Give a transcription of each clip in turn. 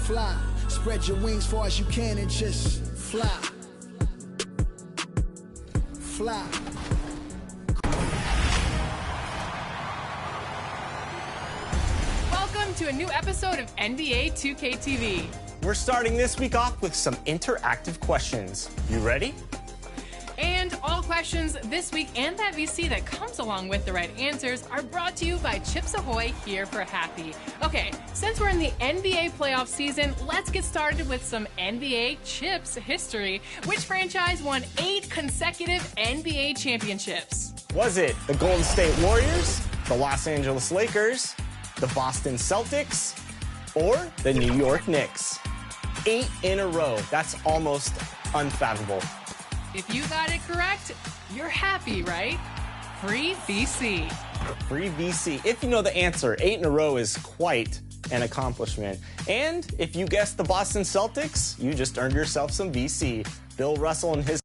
Fly. Spread your wings far as you can and just fly. Fly. Welcome to a new episode of NBA 2K TV. We're starting this week off with some interactive questions. You ready? And all questions this week and that VC that comes along with the right answers are brought to you by Chips Ahoy here for Happy. Okay, since we're in the NBA playoff season, let's get started with some NBA Chips history. Which franchise won 8 consecutive NBA championships? Was it the Golden State Warriors, the Los Angeles Lakers, the Boston Celtics, or the New York Knicks? 8 in a row. That's almost unfathomable. If you got it correct, you're happy, right? Free VC. Free VC. If you know the answer, 8 in a row is quite an accomplishment. And if you guessed the Boston Celtics, you just earned yourself some VC. Bill Russell and his...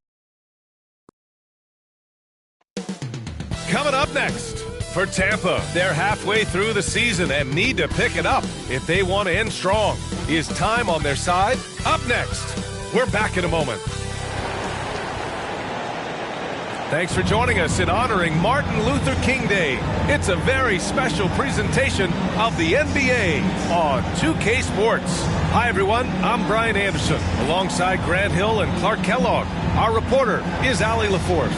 Coming up next, for Tampa, they're halfway through the season and need to pick it up if they want to end strong. Is time on their side? Up next. We're back in a moment. Thanks for joining us in honoring Martin Luther King Day. It's a very special presentation of the NBA on 2K Sports. Hi, everyone. I'm Brian Anderson, alongside Grant Hill and Clark Kellogg. Our reporter is Allie LaForce.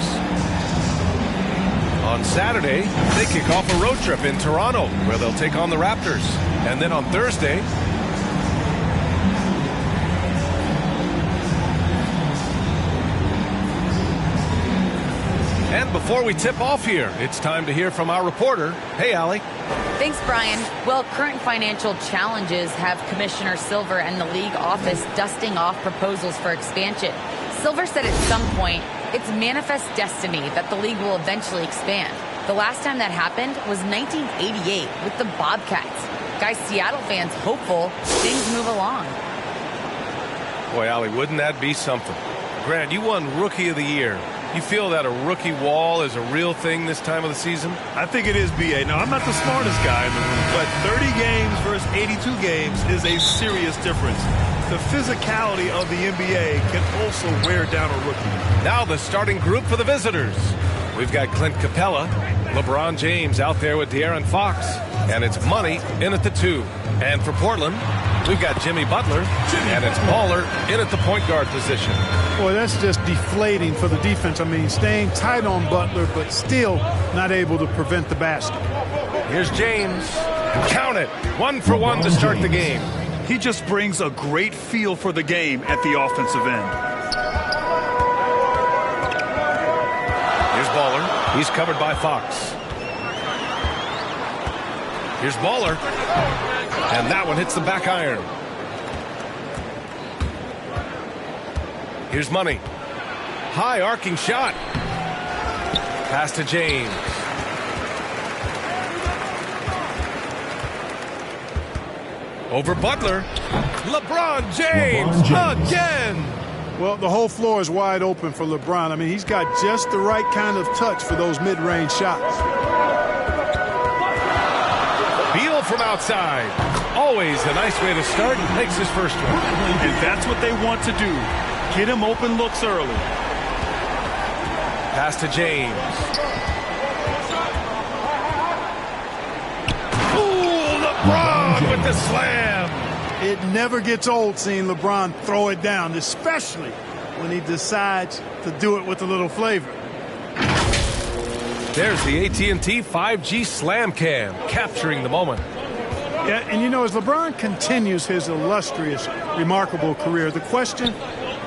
On Saturday, they kick off a road trip in Toronto, where they'll take on the Raptors. And then on Thursday, and before we tip off here, it's time to hear from our reporter. Hey, Allie. Thanks, Brian. Well, current financial challenges have Commissioner Silver and the league office dusting off proposals for expansion. Silver said at some point, it's manifest destiny that the league will eventually expand. The last time that happened was 1988 with the Bobcats. Guys, Seattle fans hopeful things move along. Boy, Allie, wouldn't that be something? Grant, you won Rookie of the Year. You feel that a rookie wall is a real thing this time of the season? I think it is, B.A. Now, I'm not the smartest guy in the room, but 30 games versus 82 games is a serious difference. The physicality of the NBA can also wear down a rookie. Now the starting group for the visitors. We've got Clint Capella, LeBron James out there with De'Aaron Fox, and it's Money in at the 2. And for Portland, we've got Jimmy Butler, and it's Baller in at the point guard position. Boy, that's just deflating for the defense. I mean, staying tight on Butler, but still not able to prevent the basket. Here's James. Count it. 1 for 1 to start the game. He just brings a great feel for the game at the offensive end. Here's Baller. He's covered by Fox. Here's Baller. And that one hits the back iron. Here's Money. High arcing shot. Pass to James. Over Butler. LeBron James again. Well, the whole floor is wide open for LeBron. I mean, he's got just the right kind of touch for those mid-range shots. Beal from outside. Always a nice way to start. Makes his first one. And that's what they want to do. Get him open looks early. Pass to James. Ooh, LeBron with the slam. It never gets old seeing LeBron throw it down, especially when he decides to do it with a little flavor. There's the AT&T 5G Slam Cam, capturing the moment. Yeah, and you know, as LeBron continues his illustrious, remarkable career, the question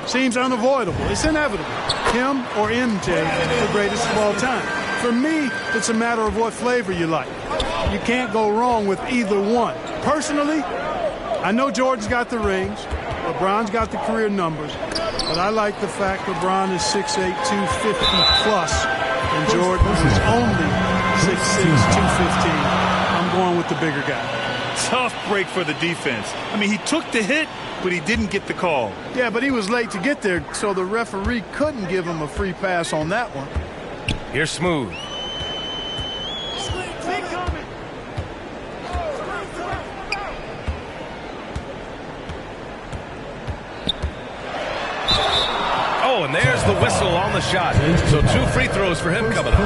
seems unavoidable. It's inevitable. Him or MJ, the greatest of all time. For me, it's a matter of what flavor you like. You can't go wrong with either one. Personally, I know Jordan's got the rings, LeBron's got the career numbers, but I like the fact LeBron is 6'8", 250 plus, and Jordan is only 6'6", 215. I'm going with the bigger guy. Tough break for the defense. I mean, he took the hit, but he didn't get the call. Yeah, but he was late to get there, so the referee couldn't give him a free pass on that one. Here's Smooth. and there's the whistle on the shot. So 2 free throws for him coming up.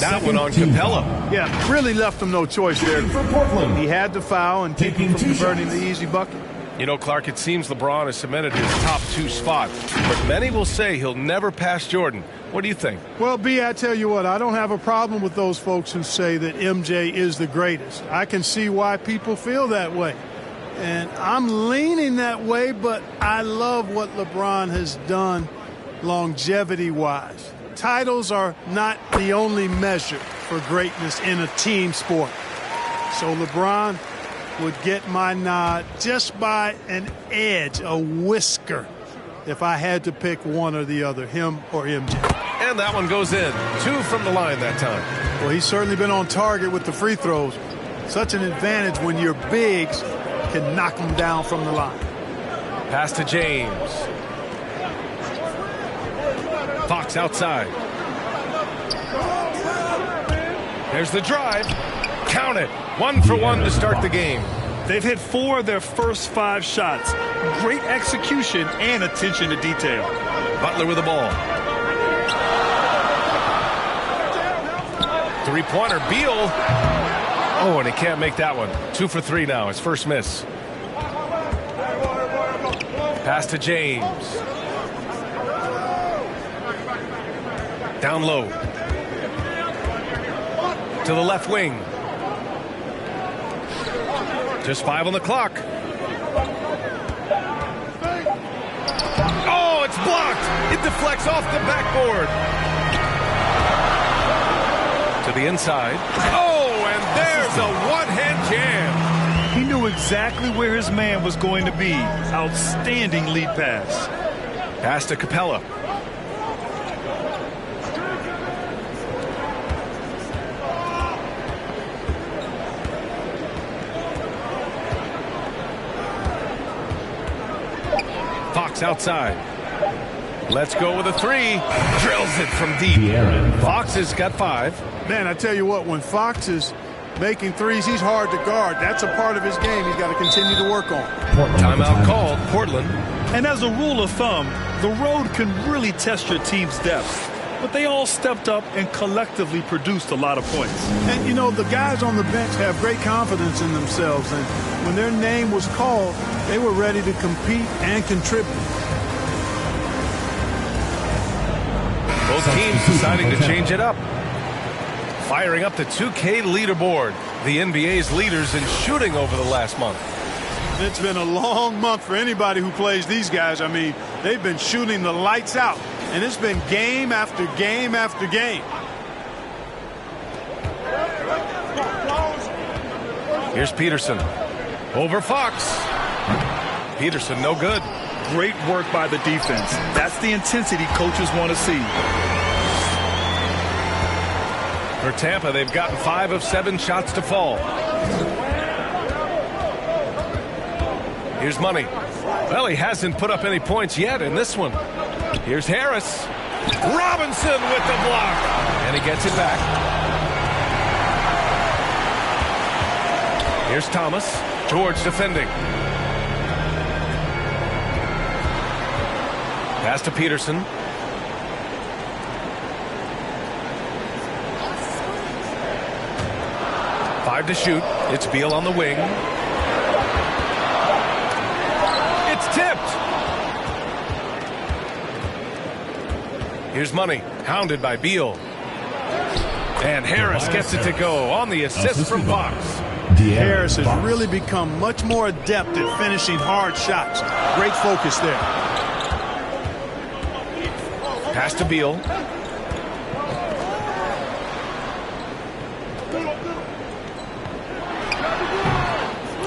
That one on Capella. Yeah, really left him no choice there. He had to foul and keep him from converting the easy bucket. You know, Clark, it seems LeBron has cemented his top 2 spot, but many will say he'll never pass Jordan. What do you think? Well, B, I tell you what, I don't have a problem with those folks who say that MJ is the greatest. I can see why people feel that way. And I'm leaning that way, but I love what LeBron has done longevity-wise. Titles are not the only measure for greatness in a team sport. So LeBron would get my nod just by an edge, a whisker, if I had to pick one or the other, him or MJ. And that one goes in. 2 from the line that time. Well, he's certainly been on target with the free throws. Such an advantage when your bigs can knock them down from the line. Pass to James. Fox outside. There's the drive. Count it. 1 for 1 to start the game. They've hit 4 of their first 5 shots. Great execution and attention to detail. Butler with the ball. 3-pointer, Beal. Oh, and he can't make that one. 2 for 3 now, his first miss. Pass to James. Down low. To the left wing. Just 5 on the clock. Oh, it's blocked. It deflects off the backboard. To the inside. Oh, and there's a one-hand jam. He knew exactly where his man was going to be. Outstanding lead pass. Pass to Capella. Fox outside. Let's go with a 3. Drills it from deep. Fox has got 5. Man, I tell you what, when Fox is making threes, he's hard to guard. That's a part of his game he's got to continue to work on. Timeout called. Portland. And as a rule of thumb, the road can really test your team's depth. But they all stepped up and collectively produced a lot of points. And, you know, the guys on the bench have great confidence in themselves. And when their name was called, they were ready to compete and contribute. Both teams deciding to change it up. Firing up the 2K leaderboard. The NBA's leaders in shooting over the last month. It's been a long month for anybody who plays these guys. I mean, they've been shooting the lights out. And it's been game after game after game. Here's Peterson. Over Fox. Peterson, no good. Great work by the defense. That's the intensity coaches want to see. For Tampa, they've gotten 5 of 7 shots to fall. Here's Money. Well, he hasn't put up any points yet in this one. Here's Harris. Robinson with the block. And he gets it back. Here's Thomas. George defending. Pass to Peterson. Five to shoot. It's Beal on the wing. It's tipped. Here's Money. Hounded by Beal. And Harris gets it to go on the assist from Fox. Harris has really become much more adept at finishing hard shots. Great focus there. Pass to Beal.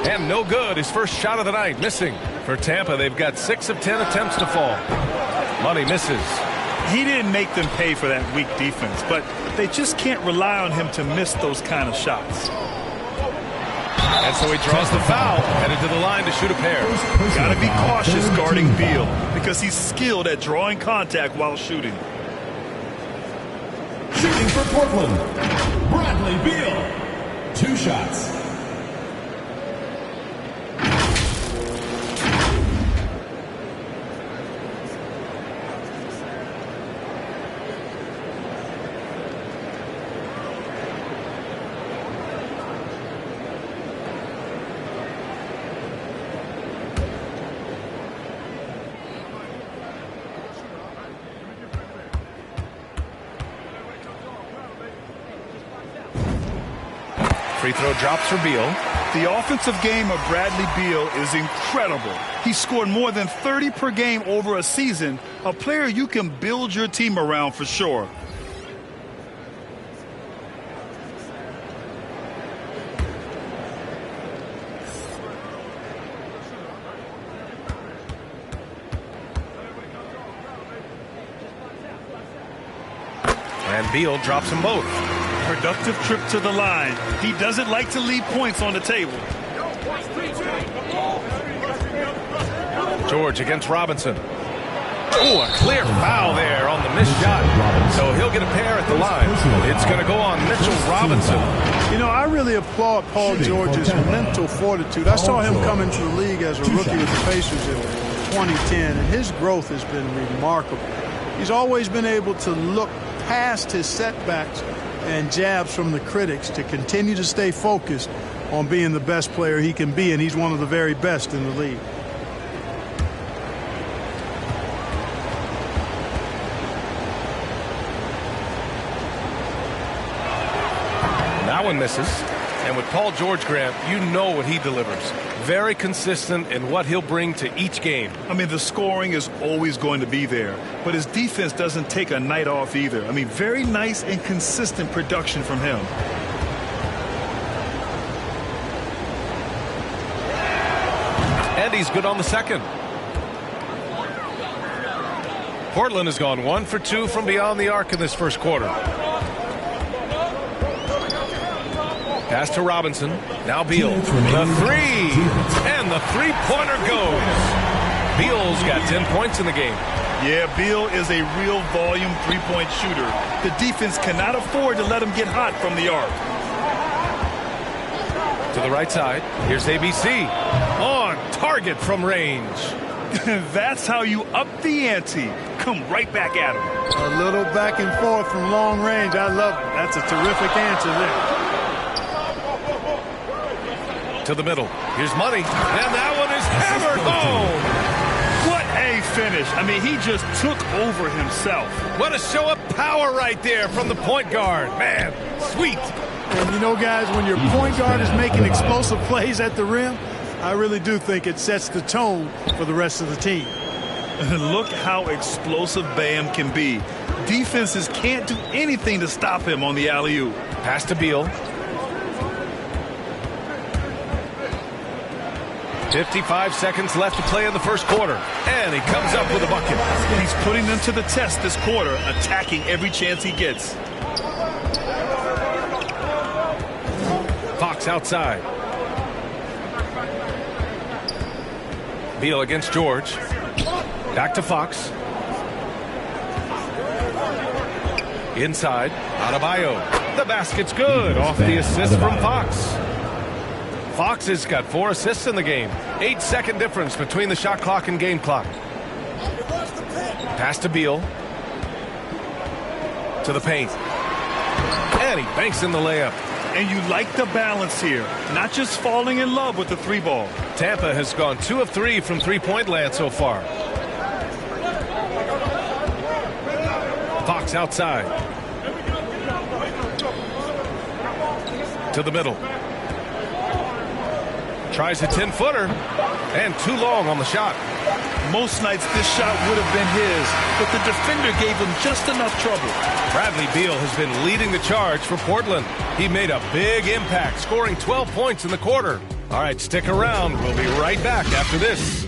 And no good. His first shot of the night missing. For Tampa, they've got 6 of 10 attempts to fall. Money misses. He didn't make them pay for that weak defense, but they just can't rely on him to miss those kind of shots. And so he draws the foul, headed to the line to shoot a pair. Got to be cautious guarding Beal because he's skilled at drawing contact while shooting. Shooting for Portland, Bradley Beal. 2 shots. Free throw drops for Beal. The offensive game of Bradley Beal is incredible. He scored more than 30 per game over a season, a player you can build your team around for sure. And Beal drops them both. Productive trip to the line. He doesn't like to leave points on the table. George against Robinson. Oh, a clear foul there on the missed shot. So he'll get a pair at the line. It's going to go on Mitchell Robinson. You know, I really applaud Paul George's mental fortitude. I saw him come into the league as a rookie with the Pacers in 2010, and his growth has been remarkable. He's always been able to look past his setbacks and jabs from the critics to continue to stay focused on being the best player he can be, and he's one of the very best in the league. That one misses. And with Paul George, Grant, you know what he delivers. Very consistent in what he'll bring to each game. I mean, the scoring is always going to be there, but his defense doesn't take a night off either. I mean, very nice and consistent production from him. And he's good on the second. Portland has gone 1 for 2 from beyond the arc in this first quarter. Pass to Robinson. Now Beal. The three. And the three-pointer goes. Beal's got 10 points in the game. Yeah, Beal is a real volume three-point shooter. The defense cannot afford to let him get hot from the arc. To the right side. Here's ABC. On target from range. That's how you up the ante. Come right back at him. A little back and forth from long range. I love it. That's a terrific answer there. To the middle. Here's money. And that one is hammered home. What a finish. I mean, he just took over himself. What a show of power right there from the point guard. Man, sweet. And you know, guys, when your point guard is making explosive plays at the rim, I really do think it sets the tone for the rest of the team. Look how explosive Bam can be. Defenses can't do anything to stop him on the alley-oop. Pass to Beal. 55 seconds left to play in the first quarter. And he comes up with a bucket. He's putting them to the test this quarter, attacking every chance he gets. Fox outside. Beal against George. Back to Fox. Inside. Adebayo. The basket's good. Off the assist from Fox. Fox has got 4 assists in the game. 8-second difference between the shot clock and game clock. Pass to Beal. To the paint. And he banks in the layup. And you like the balance here. Not just falling in love with the three ball. Tampa has gone 2 of 3 from three-point land so far. Fox outside. To the middle. Tries a 10-footer. And too long on the shot. Most nights this shot would have been his, but the defender gave him just enough trouble. Bradley Beal has been leading the charge for Portland. He made a big impact, scoring 12 points in the quarter. All right, stick around. We'll be right back after this.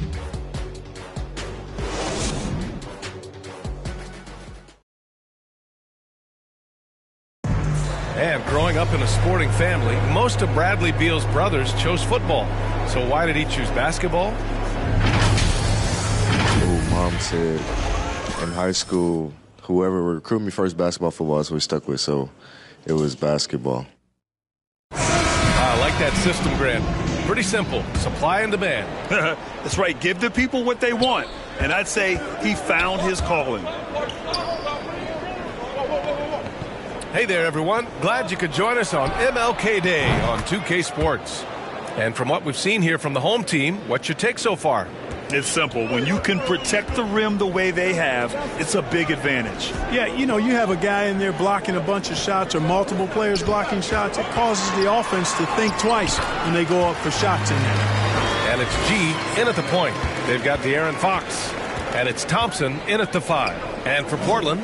And growing up in a sporting family, most of Bradley Beal's brothers chose football. So why did he choose basketball? Mom said in high school, whoever recruited me first, basketball, football is what we stuck with. So it was basketball. I like that system, Grant. Pretty simple. Supply and demand. That's right. Give the people what they want. And I'd say he found his calling. Hey there, everyone. Glad you could join us on MLK Day on 2K Sports. And from what we've seen here from the home team, what's your take so far? It's simple. When you can protect the rim the way they have, it's a big advantage. Yeah, you know, you have a guy in there blocking a bunch of shots or multiple players blocking shots. It causes the offense to think twice when they go up for shots in there. And it's G in at the point. They've got De'Aaron Fox. And it's Thompson in at the 5. And for Portland,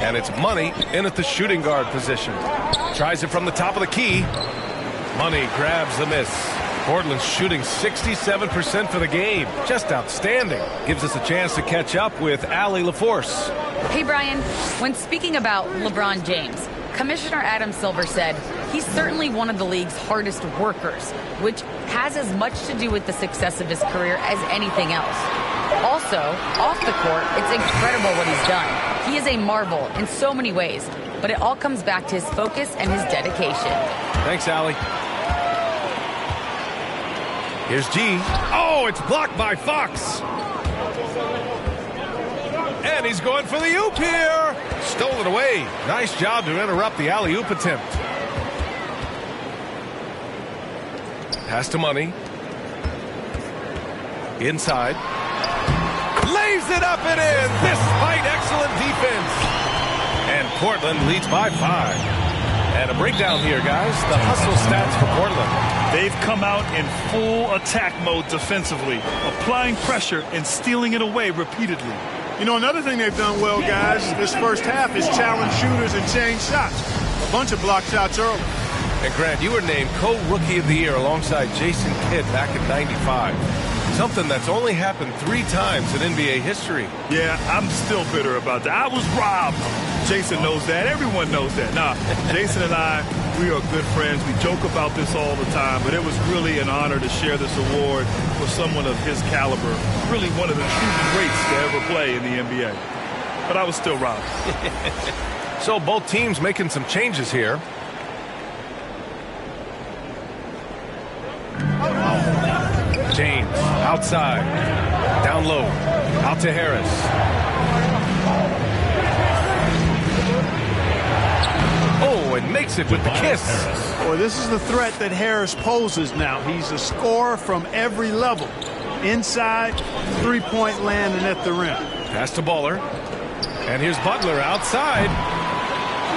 and it's Money in at the shooting guard position. Tries it from the top of the key. Money grabs the miss. Portland's shooting 67% for the game. Just outstanding. Gives us a chance to catch up with Allie LaForce. Hey, Brian. When speaking about LeBron James, Commissioner Adam Silver said he's certainly one of the league's hardest workers, which has as much to do with the success of his career as anything else. Also, off the court, it's incredible what he's done. He is a marvel in so many ways, but it all comes back to his focus and his dedication. Thanks, Allie. Here's G. Oh, it's blocked by Fox. And he's going for the oop here. Stole it away. Nice job to interrupt the alley-oop attempt. Pass to Money. Inside. Lays it up and in despite excellent defense. And Portland leads by 5. And a breakdown here, guys. The hustle stats for Portland. They've come out in full attack mode defensively, applying pressure and stealing it away repeatedly. You know, another thing they've done well, guys, this first half is challenge shooters and change shots. A bunch of block shots early. And Grant, you were named co-rookie of the year alongside Jason Kidd back in '95. Something that's only happened 3 times in NBA history. Yeah, I'm still bitter about that. I was robbed. Jason knows that. Everyone knows that. Nah, Jason and I, we are good friends. We joke about this all the time, but it was really an honor to share this award with someone of his caliber. Really one of the true greats to ever play in the NBA. But I was still robbed. So both teams making some changes here. James outside, down low, out to Harris. Oh, and makes it with the kiss. Boy, this is the threat that Harris poses now. He's a scorer from every level. Inside, three-point land and at the rim. Pass to Baller. And here's Butler outside.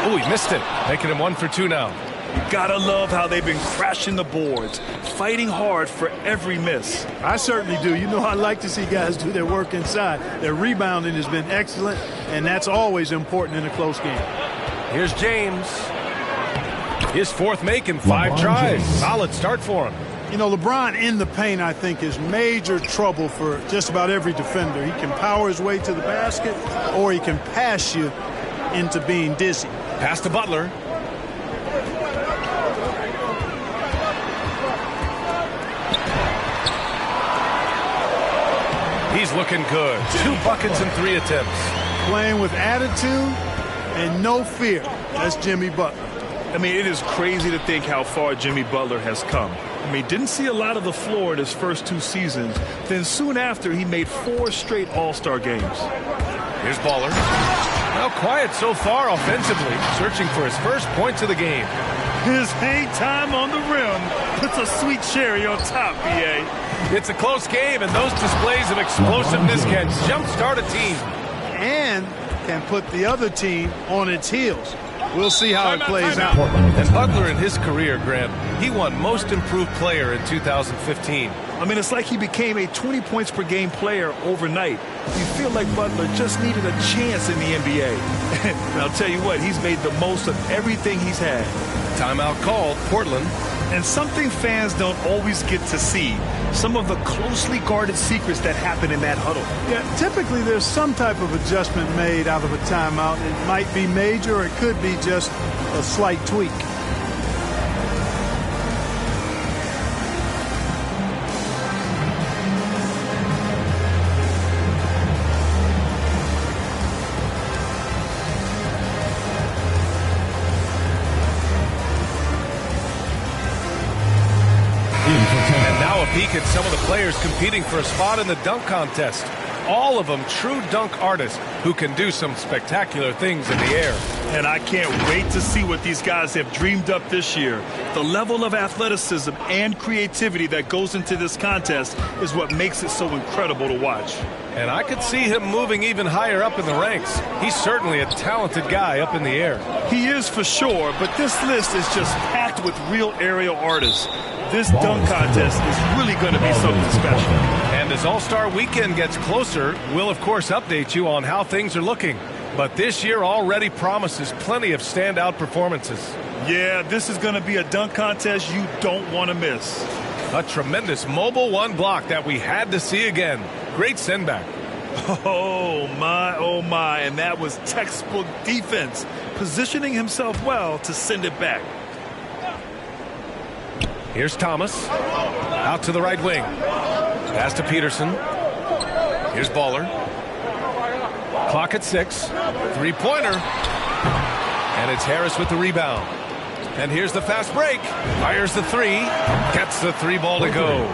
Oh, he missed it. Making him 1 for 2 now. You gotta love how they've been crashing the boards, fighting hard for every miss. I certainly do. You know, I like to see guys do their work inside. Their rebounding has been excellent, and that's always important in a close game. Here's James. His 4th make in 5 tries. Solid start for him. You know, LeBron in the paint, I think, is major trouble for just about every defender. He can power his way to the basket, or he can pass you into being dizzy. Pass to Butler. He's looking good. 2 buckets and 3 attempts. Playing with attitude and no fear. That's Jimmy Butler. I mean, it is crazy to think how far Jimmy Butler has come. I mean, didn't see a lot of the floor in his first 2 seasons. Then soon after, he made 4 straight All-Star games. Here's Baller. Well, quiet so far offensively, searching for his first points of the game. His hang time on the rim puts a sweet cherry on top, BA. It's a close game, and those displays of explosiveness can jumpstart a team. And can put the other team on its heels. We'll see how it plays out. And Butler in his career, Grant, he won Most Improved Player in 2015. I mean, it's like he became a 20 points per game player overnight. You feel like Butler just needed a chance in the NBA. And I'll tell you what, he's made the most of everything he's had. Timeout called, Portland. And something fans don't always get to see, some of the closely guarded secrets that happen in that huddle. Yeah, typically there's some type of adjustment made out of a timeout. It might be major, or it could be just a slight tweak. And now a peek at some of the players competing for a spot in the dunk contest. all of them true dunk artists who can do some spectacular things in the air. And I can't wait to see what these guys have dreamed up this year. The level of athleticism and creativity that goes into this contest is what makes it so incredible to watch. And I could see him moving even higher up in the ranks. He's certainly a talented guy up in the air. He is for sure, but this list is just packed with real aerial artists. This dunk contest is really going to be something special. And as All-Star Weekend gets closer, we'll of course update you on how things are looking. But this year already promises plenty of standout performances. Yeah, this is going to be a dunk contest you don't want to miss. A tremendous mobile one block that we had to see again. Great send back. Oh my, and that was textbook defense, positioning himself well to send it back. Here's Thomas, out to the right wing. Pass to Peterson. Here's Baller. Clock at 6. Three-pointer. And it's Harris with the rebound. And here's the fast break. Fires the three. Gets the three ball to go.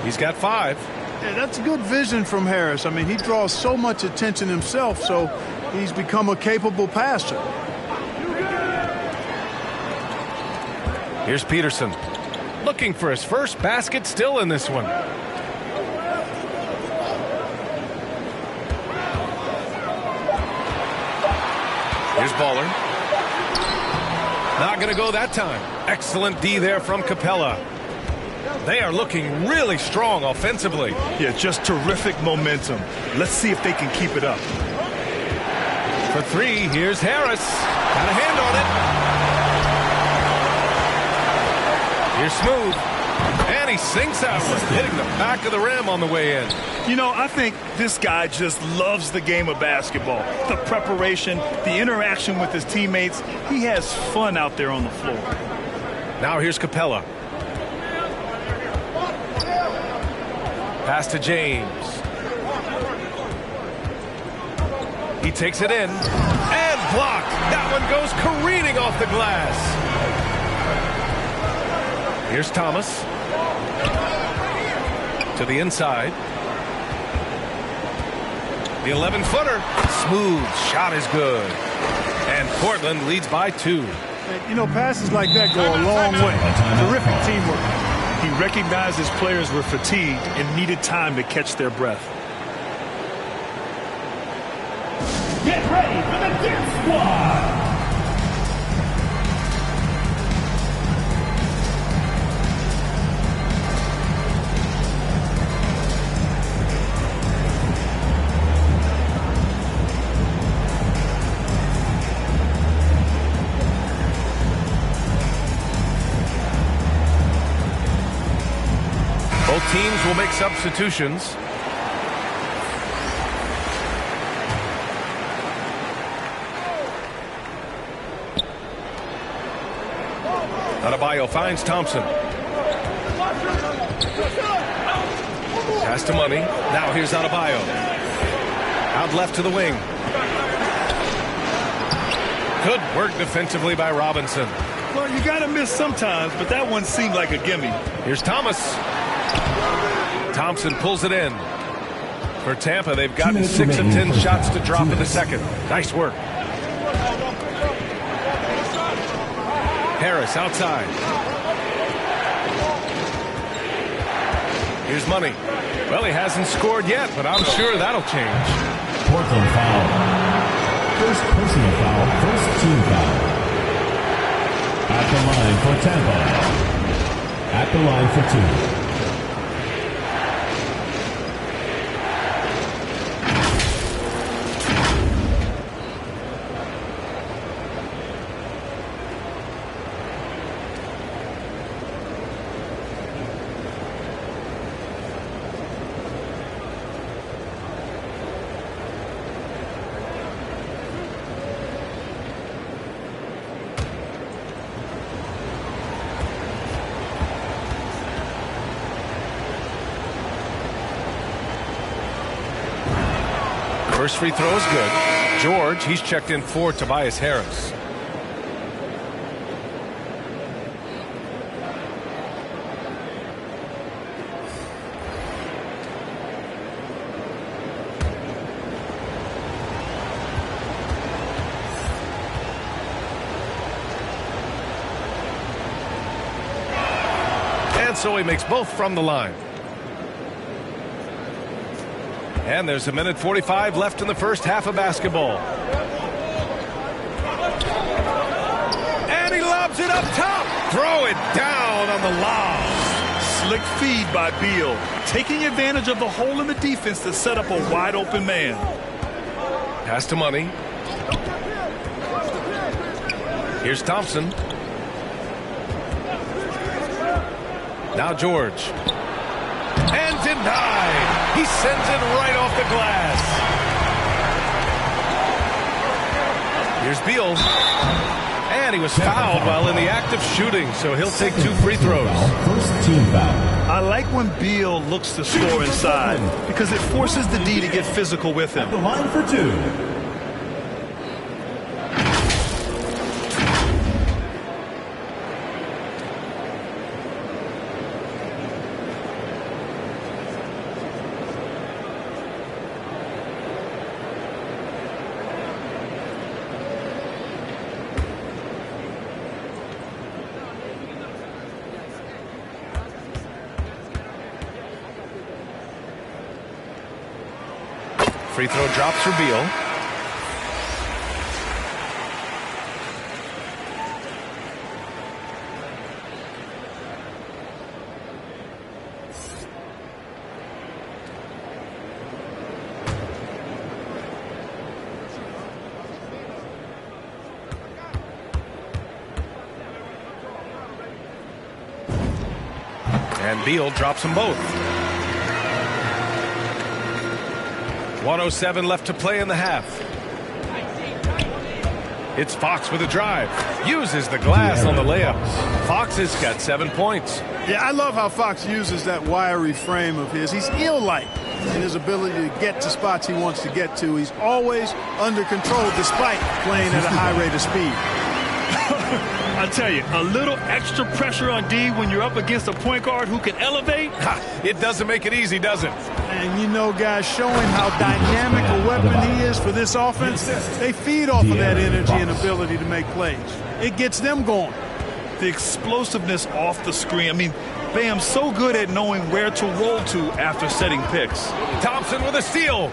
He's got 5. Yeah, that's good vision from Harris. I mean, he draws so much attention himself, so he's become a capable passer. Here's Peterson. Looking for his first basket still in this one. Here's Baller. Not going to go that time. Excellent D there from Capella. They are looking really strong offensively. Yeah, just terrific momentum. Let's see if they can keep it up. For 3, here's Harris. Got a hand on it. Here's Smooth. And he sinks out, hitting the back of the rim on the way in. You know, I think this guy just loves the game of basketball. The preparation, the interaction with his teammates. He has fun out there on the floor. Now here's Capella. Pass to James. He takes it in. And blocked. That one goes careening off the glass. Here's Thomas. To the inside. The 11-footer. Smooth. Shot is good. And Portland leads by 2. You know, passes like that go a long way. Terrific teamwork. He recognized his players were fatigued and needed time to catch their breath. Get ready for the Dance Squad! Both teams will make substitutions. Adebayo finds Thompson. Pass to Money. Now here's Adebayo. Out left to the wing. Good work defensively by Robinson. Well, you got to miss sometimes, but that one seemed like a gimme. Here's Thomas. Thompson pulls it in. For Tampa, they've gotten 6 of 10 shots to drop in the second. Nice work. Harris outside. Here's Money. Well, he hasn't scored yet, but I'm sure that'll change. Portland foul. First personal foul, first team foul. At the line for Tampa. At the line for 2. First free throw is good. George, he's checked in for Tobias Harris. so he makes both from the line. And there's a minute 45 left in the first half of basketball. And he lobs it up top. Throw it down on the lob. Slick feed by Beal, taking advantage of the hole in the defense to set up a wide open man. Pass to Money. Here's Thompson. Now George. And denied. He sends it right off the glass. Here's Beal. And he was fouled while in the act of shooting, so he'll take 2 free throws. First team foul. I like when Beal looks to score inside because it forces the D to get physical with him. The line for 2. Free throw drops for Beal. And Beal drops them both. 1:07 left to play in the half. It's Fox with a drive. Uses the glass on the layup. Fox has got 7 points. Yeah, I love how Fox uses that wiry frame of his. He's eel-like in his ability to get to spots he wants to get to. He's always under control despite playing at a high rate of speed. I tell you, a little extra pressure on D when you're up against a point guard who can elevate. It doesn't make it easy, does it? And you know, guys, showing how dynamic a weapon he is for this offense, they feed off of that energy and ability to make plays. It gets them going. The explosiveness off the screen. I mean, Bam's so good at knowing where to roll to after setting picks. Thompson with a steal.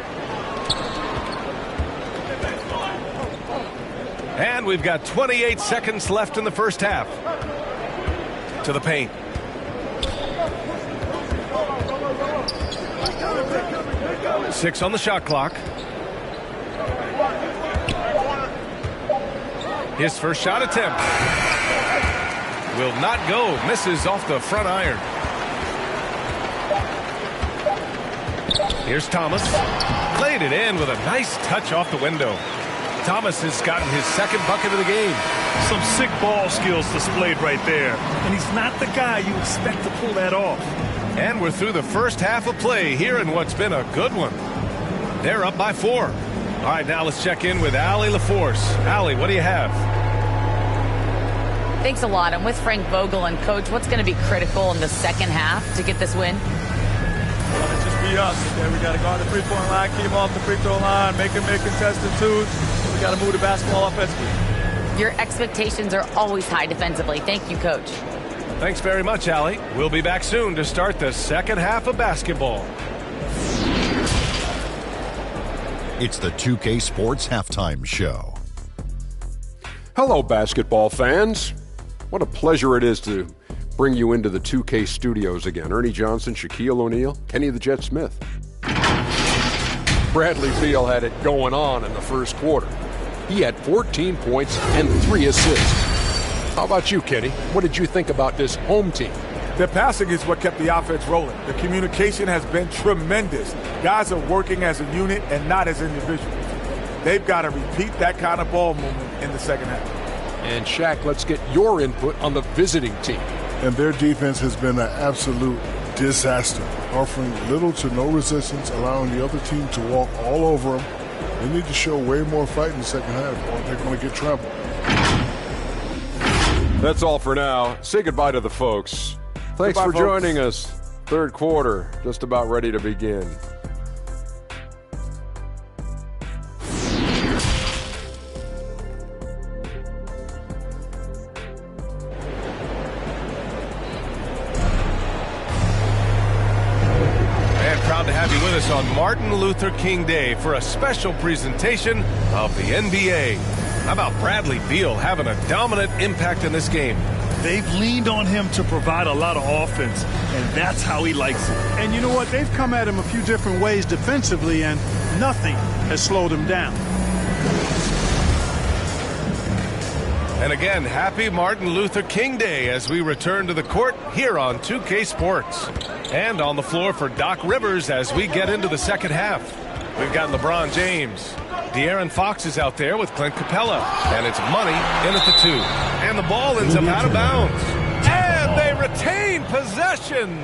And we've got 28 seconds left in the first half. To the paint. Six on the shot clock. His first shot attempt will not go. Misses off the front iron. Here's Thomas. Played it in with a nice touch off the window. Thomas has gotten his second bucket of the game. Some sick ball skills displayed right there. And he's not the guy you expect to pull that off. And we're through the first half of play here in what's been a good one. They're up by 4. All right, now let's check in with Allie LaForce. Allie, what do you have? Thanks a lot. I'm with Frank Vogel. And, Coach, what's going to be critical in the second half to get this win? Well, it's just be us. Okay? We got to guard the three-point line, keep them off the free throw line, make them make contested twos. We got to move the basketball offensively. Your expectations are always high defensively. Thank you, Coach. Thanks very much, Allie. We'll be back soon to start the second half of basketball. It's the 2K Sports Halftime Show. Hello, basketball fans. What a pleasure it is to bring you into the 2K studios again. Ernie Johnson, Shaquille O'Neal, Kenny the Jet Smith. Bradley Beal had it going on in the first quarter. He had 14 points and 3 assists. How about you, Kenny? What did you think about this home team? Their passing is what kept the offense rolling. The communication has been tremendous. Guys are working as a unit and not as individuals. They've got to repeat that kind of ball movement in the second half. And Shaq, let's get your input on the visiting team. And their defense has been an absolute disaster, offering little to no resistance, allowing the other team to walk all over them. They need to show way more fight in the second half, or they're going to get trampled. That's all for now. Say goodbye to the folks. Thanks Goodbye, for folks. joining us. Third quarter, just about ready to begin. with us on Martin Luther King Day for a special presentation of the NBA. How about Bradley Beal having a dominant impact in this game? They've leaned on him to provide a lot of offense, and that's how he likes it. And you know what? They've come at him a few different ways defensively, and nothing has slowed him down. And again, happy Martin Luther King Day as we return to the court here on 2K Sports. And on the floor for Doc Rivers as we get into the second half. We've got LeBron James. De'Aaron Fox is out there with Clint Capella. And it's Money in at the 2. And the ball ends up out of bounds. And they retain possession.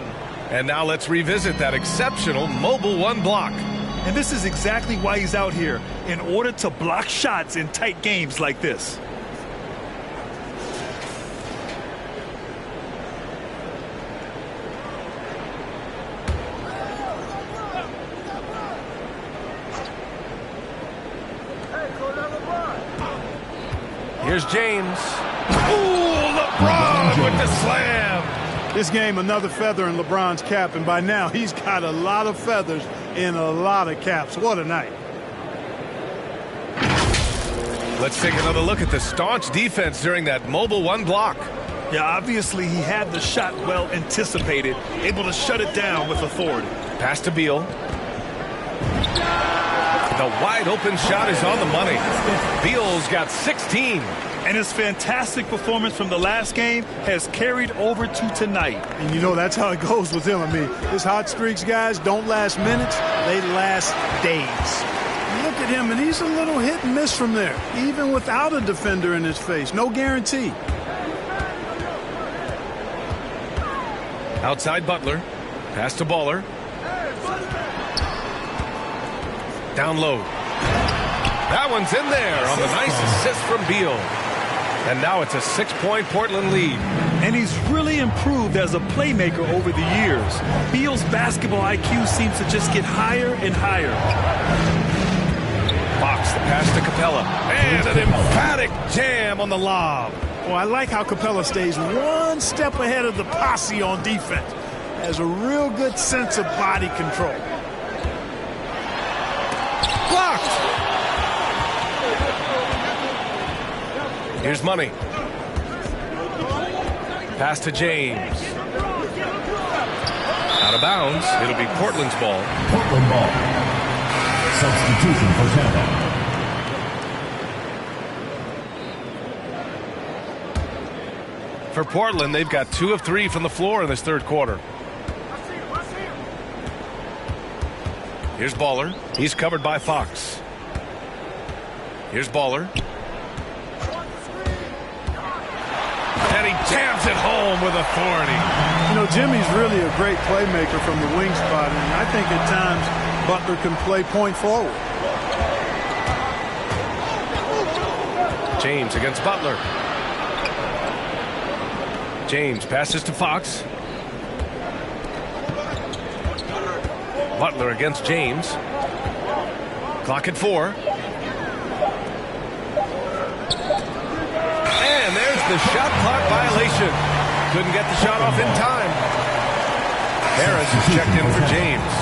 And now let's revisit that exceptional Mobile One block. And this is exactly why he's out here, in order to block shots in tight games like this. Here's James. Ooh, LeBron with the slam. This game, another feather in LeBron's cap, and by now he's got a lot of feathers in a lot of caps. What a night. Let's take another look at the staunch defense during that Mobile One block. Yeah, obviously he had the shot well anticipated, able to shut it down with authority. Pass to Beal. The wide open shot is on the money. Beal's got 16. And his fantastic performance from the last game has carried over to tonight. And you know that's how it goes with him. I mean, his hot streaks, guys, don't last minutes. They last days. Look at him, and he's a little hit and miss from there, even without a defender in his face. No guarantee. Outside Butler. Pass to Baller. Down low. That one's in there on the nice assist from Beal. And now it's a 6-point Portland lead. And he's really improved as a playmaker over the years. Beal's basketball IQ seems to just get higher and higher. Fox, the pass to Capella. And an emphatic jam on the lob. Well, I like how Capella stays one step ahead of the posse on defense. Has a real good sense of body control. Blocked. Here's Money. Pass to James. Out of bounds. It'll be Portland's ball. Portland ball. Substitution for Tampa. For Portland, they've got 2 of 3 from the floor in this third quarter. Here's Baller. He's covered by Fox. Here's Baller. And he jams it home with authority. You know, Jimmy's really a great playmaker from the wing spot, and I think at times Butler can play point forward. James against Butler. James passes to Fox. Butler against James. Clock at 4. And there's the shot clock violation. Couldn't get the shot off in time. Harris is checked in for James.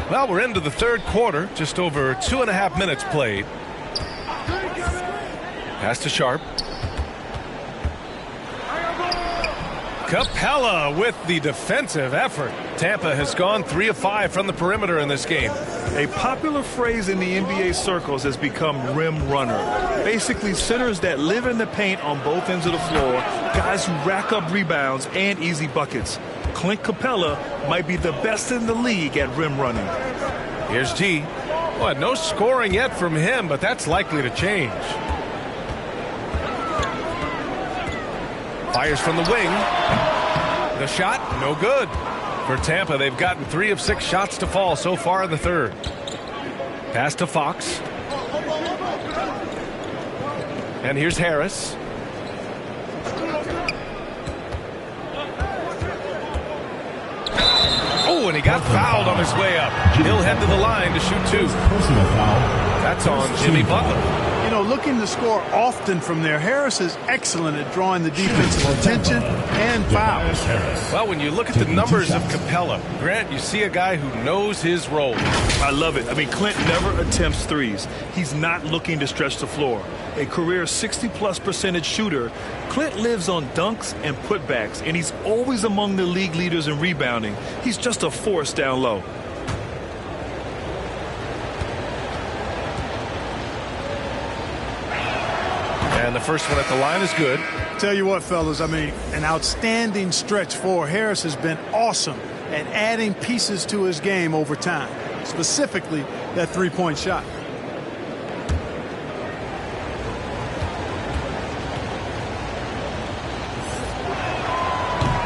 Well, we're into the third quarter. Just over 2.5 minutes played. Pass to Sharp. Capella with the defensive effort. Tampa has gone 3 of 5 from the perimeter in this game. A popular phrase in the NBA circles has become rim runner. Basically, centers that live in the paint on both ends of the floor, guys who rack up rebounds and easy buckets. Clint Capella might be the best in the league at rim running. Here's G. Well, no scoring yet from him, but that's likely to change. Fires from the wing. The shot, no good. For Tampa, they've gotten 3 of 6 shots to fall so far in the third. Pass to Fox. And here's Harris. Oh, and he got fouled on his way up. He'll head to the line to shoot 2. Personal foul. That's on Jimmy Butler. You know, know, looking to score often from there. Harris is excellent at drawing the defensive attention and fouls. Well, when you look at the numbers of Capella, Grant, you see a guy who knows his role. I love it. I mean, Clint never attempts threes. He's not looking to stretch the floor. A career 60+% shooter, Clint lives on dunks and putbacks, and he's always among the league leaders in rebounding. He's just a force down low. And the first one at the line is good. Tell you what, fellas, I mean, an outstanding stretch for Harris has been awesome at adding pieces to his game over time, specifically that three-point shot.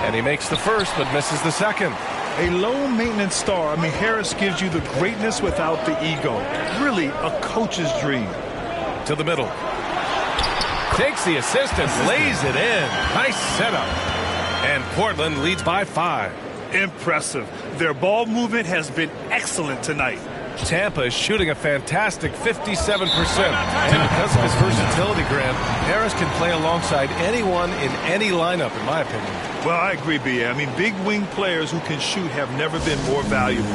And he makes the first, but misses the second. A low-maintenance star. I mean, Harris gives you the greatness without the ego. Really a coach's dream. To the middle. Takes the assist and lays it in. Nice setup. And Portland leads by 5. Impressive. Their ball movement has been excellent tonight. Tampa is shooting a fantastic 57%. And because of his versatility, Grant, Harris can play alongside anyone in any lineup, in my opinion. Well, I agree, B.A. I mean, big wing players who can shoot have never been more valuable.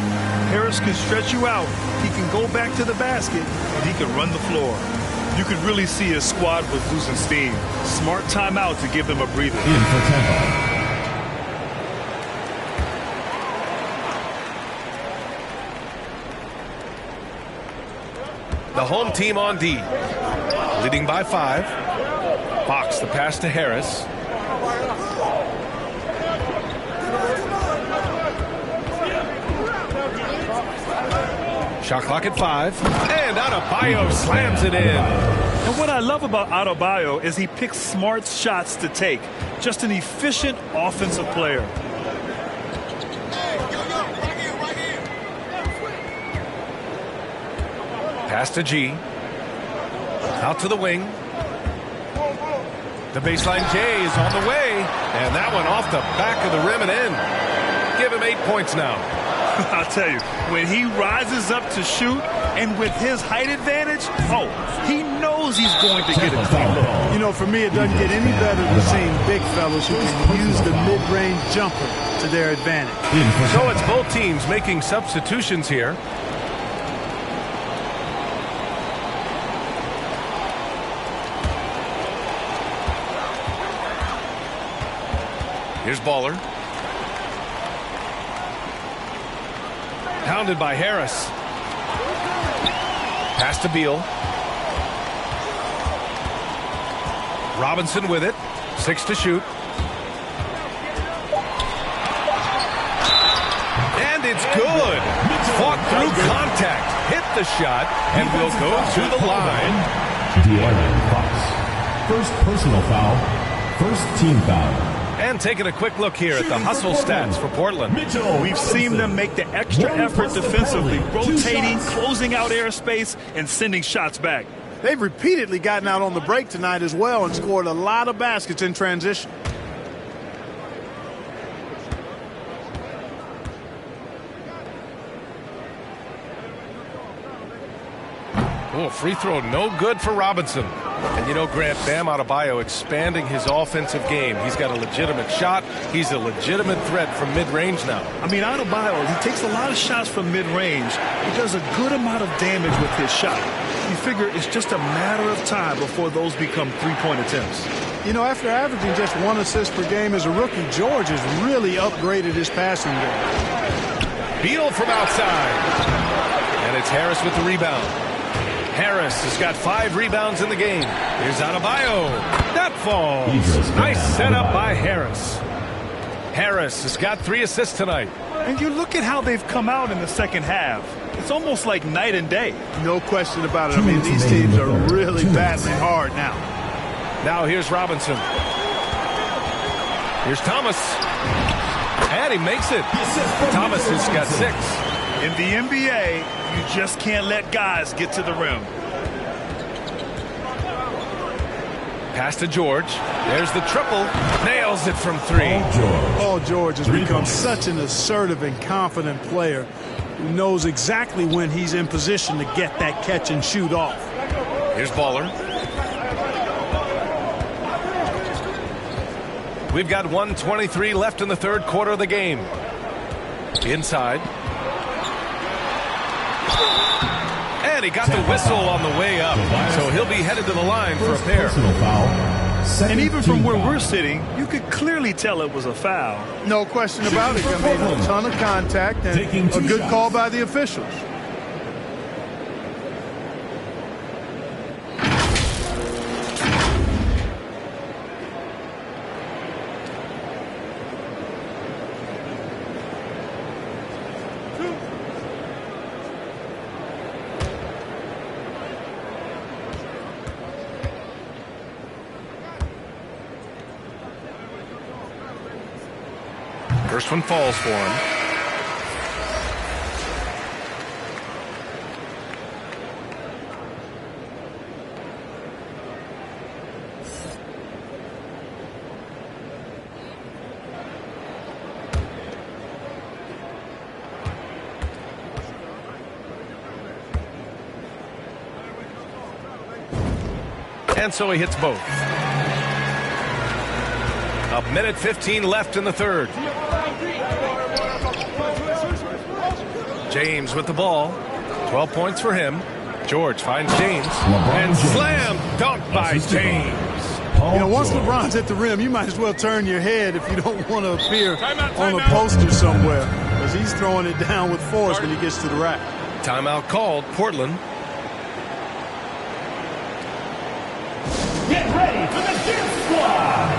Harris can stretch you out. He can go back to the basket, and he can run the floor. You could really see his squad was losing steam. Smart timeout to give them a breather. In for Tampa. The home team on D. Leading by 5. Fox the pass to Harris. Shot clock at 5. And Adebayo slams it in. And what I love about Adebayo is he picks smart shots to take. Just an efficient offensive player. Pass to G. Out to the wing. The baseline J is on the way. And that one off the back of the rim and in. Give him 8 points now. I'll tell you, when he rises up to shoot, and with his height advantage, he knows he's going to get a clean look. You know, for me, it doesn't get any better than seeing big fellas who can use the mid-range jumper to their advantage. So it's both teams making substitutions here. Here's Baller. Pounded by Harris. Pass to Beal. Robinson with it. 6 to shoot. And it's good. Fought through contact. Hit the shot and will go to the line. De'Aaron Fox. First personal foul. First team foul. And taking a quick look here at the hustle stats for Portland. We've seen them make the extra effort defensively, rotating, closing out airspace, and sending shots back. They've repeatedly gotten out on the break tonight as well and scored a lot of baskets in transition. Oh, free throw no good for Robinson. And you know, Grant, Bam Adebayo expanding his offensive game. He's got a legitimate shot. He's a legitimate threat from mid-range now. I mean, Adebayo, he takes a lot of shots from mid-range. He does a good amount of damage with his shot. You figure it's just a matter of time before those become three-point attempts. You know, after averaging just 1 assist per game as a rookie, George has really upgraded his passing game. Beal from outside. And it's Harris with the rebound. Harris has got 5 rebounds in the game. Here's Adebayo. That falls. Nice setup by Harris. Harris has got 3 assists tonight. And you look at how they've come out in the second half. It's almost like night and day. No question about it. I mean, these teams are really battling hard now. Now here's Robinson. Here's Thomas. And he makes it. Thomas has got 6. In the NBA, you just can't let guys get to the rim. Pass to George. There's the triple. Nails it from 3. Paul George has become such an assertive and confident player who knows exactly when he's in position to get that catch and shoot off. Here's Baller. We've got 1:23 left in the third quarter of the game. Inside. And he got the whistle on the way up. So he'll be headed to the line for a pair. And even from where we're sitting, you could clearly tell it was a foul. No question about it. I mean, a ton of contact and a good call by the officials. First one falls for him. And so he hits both. A minute 15 left in the third. James with the ball. 12 points for him. George finds James. And slam dunk by James. You know, once LeBron's at the rim, you might as well turn your head if you don't want to appear on a poster somewhere, because he's throwing it down with force when he gets to the rack. Timeout called, Portland. Get ready for the Dip Squad.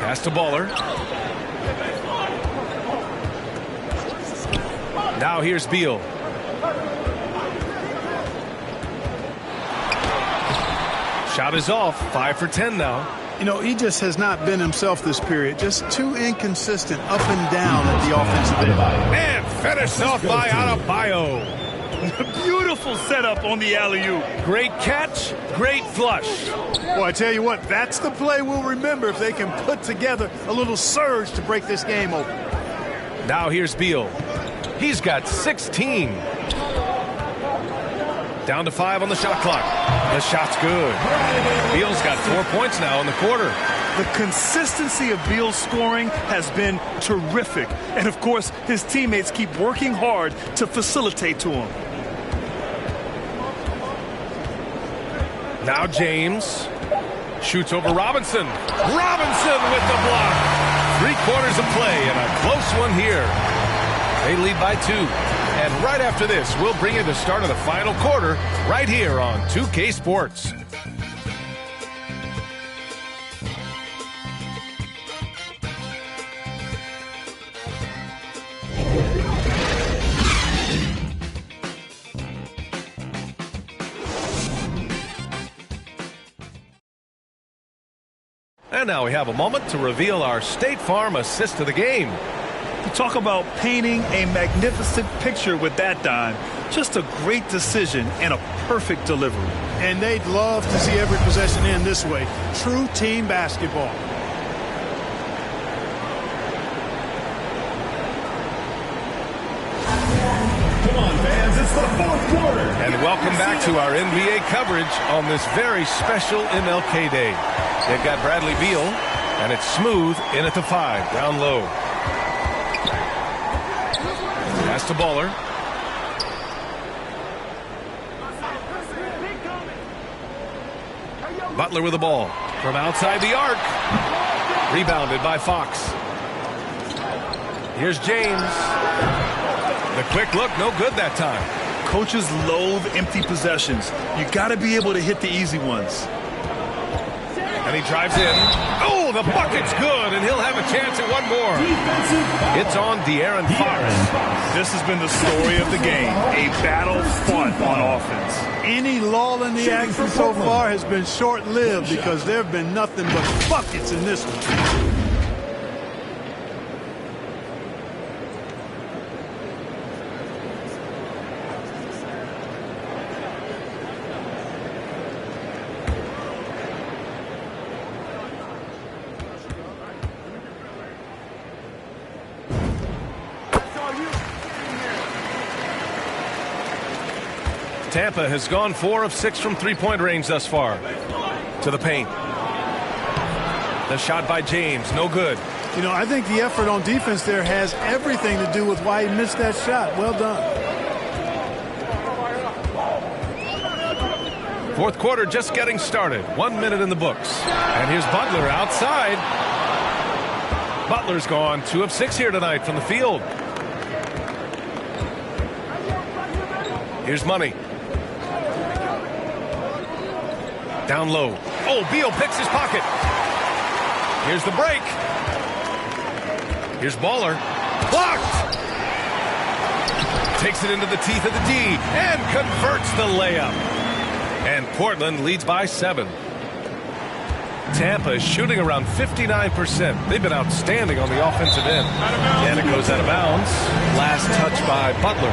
Pass to Baller. Now here's Beal. Shot is off. 5 for 10 now. You know, he just has not been himself this period. Just too inconsistent up and down at the offensive end. And finished off by Adebayo. Beautiful setup on the alley-oop. Great catch, great flush. Boy, I tell you what, that's the play we'll remember if they can put together a little surge to break this game open. Now here's Beal. He's got 16. Down to 5 on the shot clock. The shot's good. Beal's got 4 points now in the quarter. The consistency of Beal's scoring has been terrific. And, of course, his teammates keep working hard to facilitate to him. Now James shoots over Robinson. Robinson with the block. 3 quarters of play and a close one here. They lead by 2. And right after this, we'll bring you the start of the final quarter right here on 2K Sports. And now we have a moment to reveal our State Farm assist of the game. You talk about painting a magnificent picture with that dime. Just a great decision and a perfect delivery. And they'd love to see every possession end this way. True team basketball. Come on, fans, it's the fourth quarter. And welcome back to our NBA coverage on this very special MLK Day. They've got Bradley Beal, and it's Smooth in at the 5, down low. Pass to Baller. Butler with the ball from outside the arc. Rebounded by Fox. Here's James. The quick look, no good that time. Coaches loathe empty possessions. You got to be able to hit the easy ones. And he drives in. Oh, the bucket's good, and he'll have a chance at one more. It's on De'Aaron Fox. This has been the story of the game. A battle fought on offense. Any lull in the action so far has been short-lived because there have been nothing but buckets in this one. Tampa has gone 4 of 6 from three-point range thus far. To the paint. The shot by James, no good. You know, I think the effort on defense there has everything to do with why he missed that shot. Well done. Fourth quarter just getting started. 1 minute in the books. And here's Butler outside. Butler's gone 2 of 6 here tonight from the field. Here's Money. Down low. Oh, Beal picks his pocket. Here's the break. Here's Baller. Blocked. Takes it into the teeth of the D and converts the layup. And Portland leads by 7. Tampa is shooting around 59%. They've been outstanding on the offensive end. And it goes out of bounds. Last touch by Butler.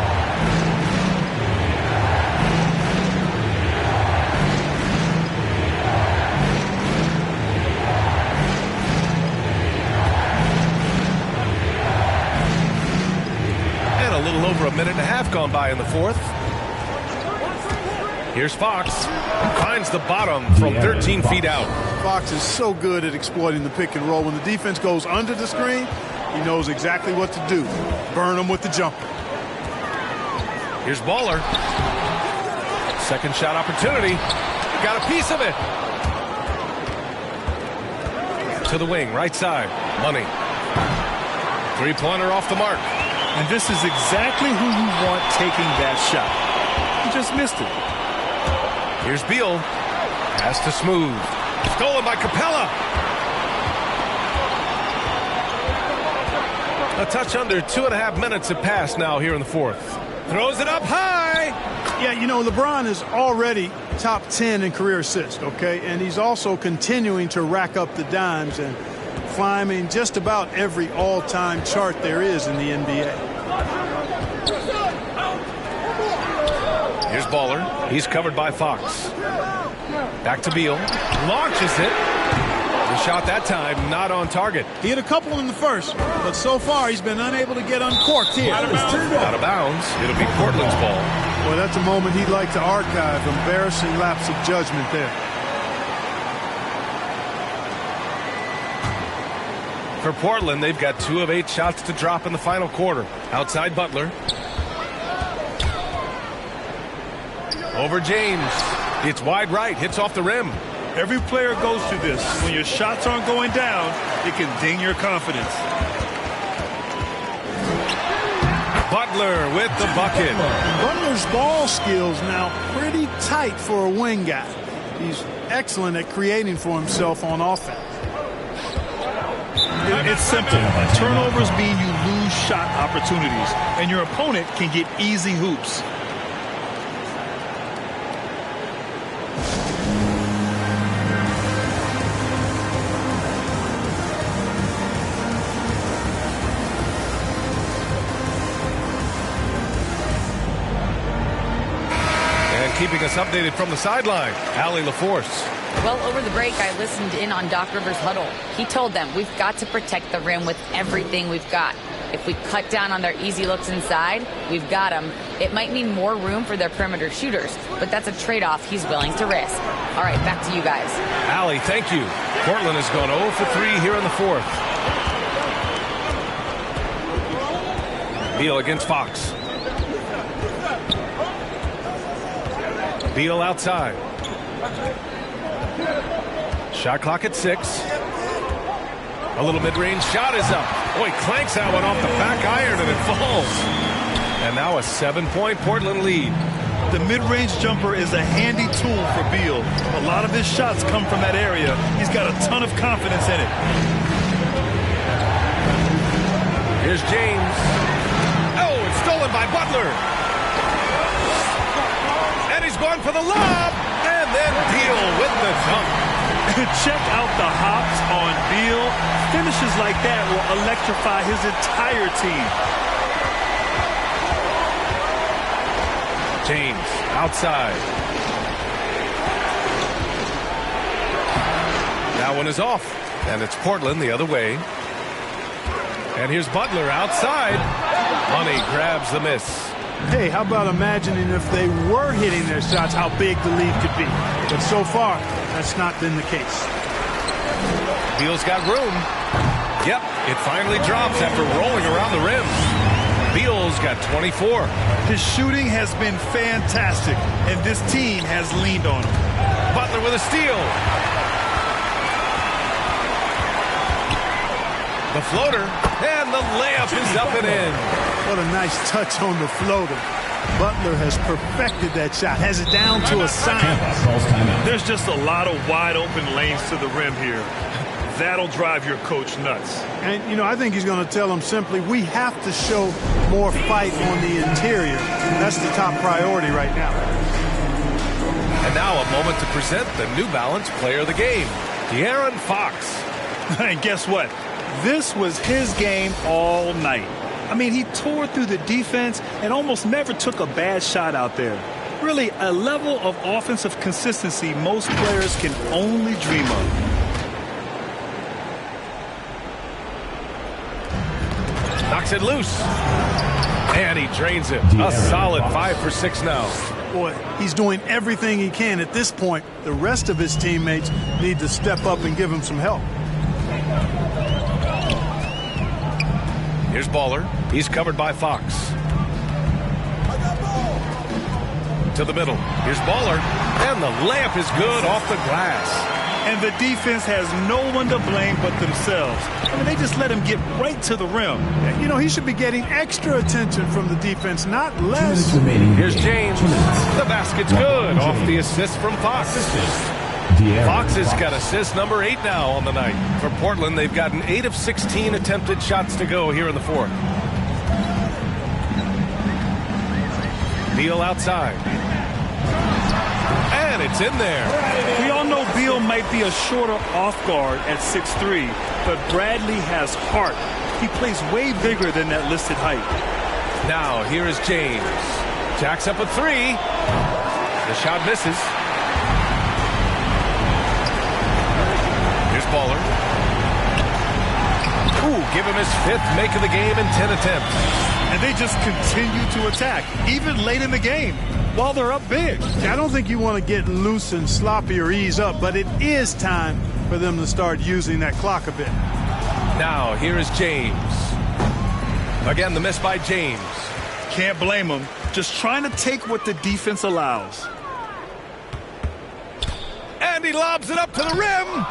A little over a minute and a half gone by in the fourth. Here's Fox. Finds the bottom from 13 feet out. Fox is so good at exploiting the pick and roll. When the defense goes under the screen, he knows exactly what to do. Burn them with the jumper. Here's Baller. Second shot opportunity. Got a piece of it. To the wing, right side. Money. Three-pointer off the mark. And this is exactly who you want taking that shot. He just missed it. Here's Beal. Pass to Smooth. Stolen by Capella. A touch under 2.5 minutes have passed now here in the fourth. Throws it up high. Yeah, you know, LeBron is already top 10 in career assists, okay? And he's also continuing to rack up the dimes and climbing just about every all-time chart there is in the NBA. Here's Baller. He's covered by Fox. Back to Beal. Launches it. The shot that time not on target. He hit a couple in the first, but so far he's been unable to get uncorked here. Out of bounds. It'll be Portland's ball. Well, that's a moment he'd like to archive. Embarrassing lapse of judgment there. For Portland, they've got 2 of 8 shots to drop in the final quarter. Outside Butler. Over James. It's wide right. Hits off the rim. Every player goes through this. When your shots aren't going down, it can ding your confidence. Butler with the bucket. Butler's ball skills now pretty tight for a wing guy. He's excellent at creating for himself on offense. It's simple. Turnovers mean you lose shot opportunities, and your opponent can get easy hoops. Keeping us updated from the sideline, Allie LaForce. Well, over the break, I listened in on Doc Rivers' huddle. He told them, we've got to protect the rim with everything we've got. If we cut down on their easy looks inside, we've got them. It might mean more room for their perimeter shooters, but that's a trade-off he's willing to risk. All right, back to you guys. Allie, thank you. Portland has gone 0 for 3 here in the fourth. Beal against Fox. Beal outside. Shot clock at 6. A little mid-range shot is up. Boy, clanks that one off the back iron and it falls. And now a 7-point Portland lead. The mid-range jumper is a handy tool for Beal. A lot of his shots come from that area. He's got a ton of confidence in it. Here's James. Oh, it's stolen by Butler. And he's going for the lob. And then Beal with the dunk. Check out the hops on Beal. Finishes like that will electrify his entire team. James outside. That one is off. And it's Portland the other way. And here's Butler outside. Money grabs the miss. Hey, how about imagining if they were hitting their shots, how big the lead could be. But so far, that's not been the case. Beal's got room. Yep, it finally drops after rolling around the rim. Beal's got 24. His shooting has been fantastic, and this team has leaned on him. Butler with a steal. The floater, and the layup is up and in. What a nice touch on the floater. Butler has perfected that shot, has it down to a science. There's just a lot of wide open lanes to the rim here. That'll drive your coach nuts. And, you know, I think he's going to tell them simply, we have to show more fight on the interior. That's the top priority right now. And now a moment to present the New Balance Player of the Game, De'Aaron Fox. And guess what? This was his game all night. I mean, he tore through the defense and almost never took a bad shot out there. Really, a level of offensive consistency most players can only dream of. Knocks it loose. And he drains it. A solid 5 for 6 now. Boy, he's doing everything he can at this point. The rest of his teammates need to step up and give him some help. Here's Baller. He's covered by Fox. To the middle. Here's Baller. And the layup is good off the glass. And the defense has no one to blame but themselves. I mean, they just let him get right to the rim. You know, he should be getting extra attention from the defense, not less. Here's James. The basket's good off the assist from Fox. Fox has got assist number 8 now on the night. For Portland, they've gotten 8 of 16 attempted shots to go here in the fourth. Beal outside. And it's in there. We all know Beal might be a shorter off guard at 6'3", but Bradley has heart. He plays way bigger than that listed height. Now, here is James. Jacks up a 3. The shot misses. Here's Baller. Ooh, give him his 5th make of the game in 10 attempts. And they just continue to attack, even late in the game, while they're up big. I don't think you want to get loose and sloppy or ease up, but it is time for them to start using that clock a bit. Now, here is James. Again, the miss by James. Can't blame him. Just trying to take what the defense allows. And he lobs it up to the rim.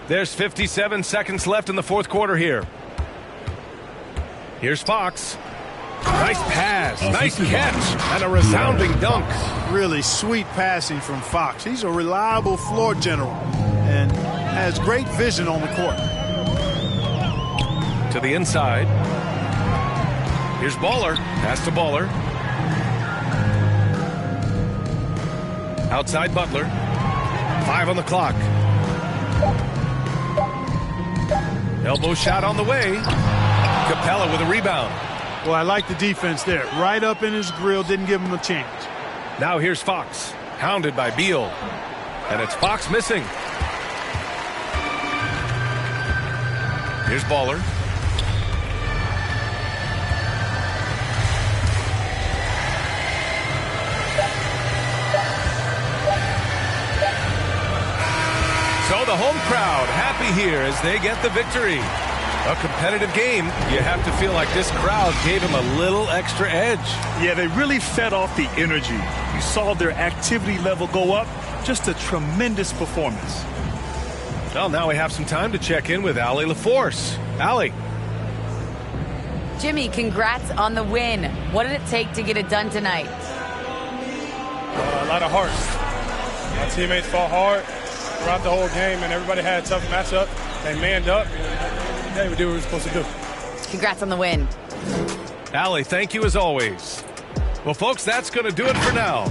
There's 57 seconds left in the fourth quarter here. Here's Fox. Nice pass, nice catch, and a resounding dunk. Really sweet passing from Fox. He's a reliable floor general and has great vision on the court. To the inside. Here's Baller. Pass to Baller. Outside Butler. 5 on the clock. Elbow shot on the way. Capella with a rebound. Well, I like the defense there. Right up in his grill, didn't give him a chance. Now here's Fox, hounded by Beal. And it's Fox missing. Here's Baller. So the home crowd happy here as they get the victory. A competitive game. You have to feel like this crowd gave him a little extra edge. Yeah, they really fed off the energy. You saw their activity level go up. Just a tremendous performance. Well, now we have some time to check in with Allie LaForce. Allie. Jimmy, congrats on the win. What did it take to get it done tonight? A lot of heart. My teammates fought hard throughout the whole game, and everybody had a tough matchup. They manned up. Yeah, we did what we were supposed to do. Congrats on the win. Allie, thank you as always. Well, folks, that's going to do it for now.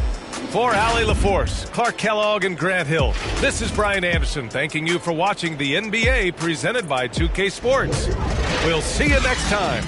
For Allie LaForce, Clark Kellogg, and Grant Hill, this is Brian Anderson thanking you for watching the NBA presented by 2K Sports. We'll see you next time.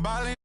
ballin'.